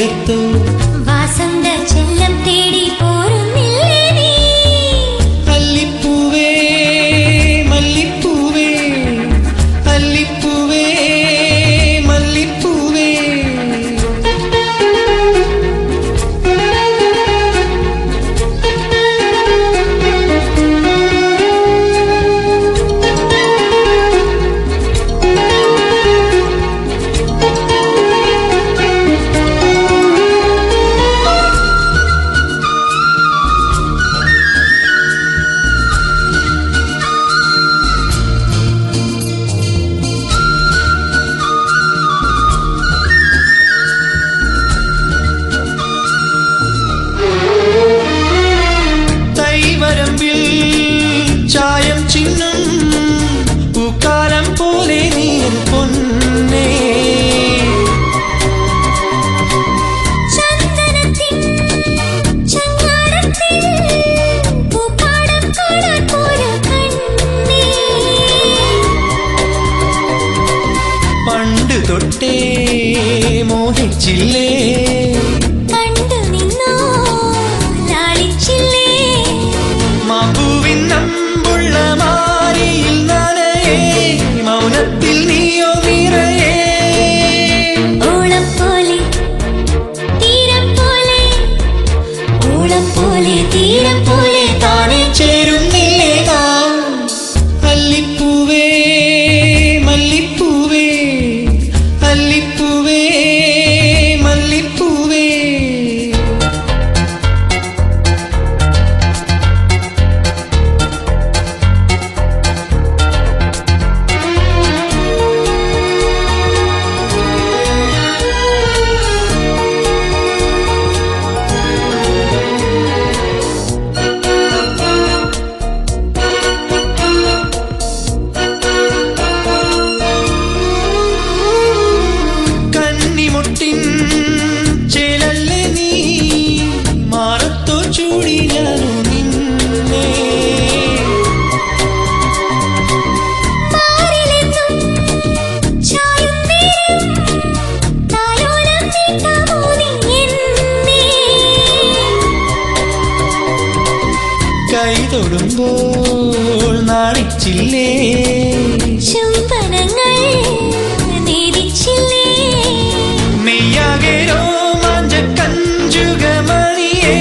ചേർത്തു വാസന്ത ചെല്ലം തേടി പോരുന്നില്ലേ നീ അല്ലിപ്പൂവേ മല്ലിപ്പൂവേ അല്ലിപ്പൂവേ മല്ലിപ്പൂവേ ചായം ചിഹ്നം പൂക്കാലം പോലെ നീ പൊന്നേ ചന്ദനത്തിൻ ചങ്ങാടത്തിൽ പൂപ്പാടം കാണാൻ പോര കണ്ണേ പണ്ട് തൊട്ടേ മോഹിച്ചില്ലേ കണ്ടു നിന്നോ ലാളിച്ചില്ലേ മാപ്പൂവിൻ നമ്പുള്ള മാരിയിൽ നനയേ മൗനത്തിൽ നീയോ നിറയേ ഓളം പോലെ തീരം പോലെ ഓളം പോലെ തീരം പോലെ താനേ ചേരുന്നില്ലേ നാം അല്ലിപ്പൂവേ മല്ലിപ്പൂവേ അല്ലിപ്പൂവേ മല്ലിപ്പൂവേ കന്നിമുട്ടിൻ ചേലല്ലേ നീ മാറത്തോ ചൂടി ഞാനു നിന്നെ മാറിലെന്നും ചായും നേരം താലോലം നീട്ടാമോ നീ എന്നെ കൈ തൊടുമ്പോൾ നാണിച്ചില്ലേ ചുംബനങ്ങൾ നേരിച്ചില്ലേ മെയ്യാകെ രോമാഞ്ച കഞ്ചുകമണിയേ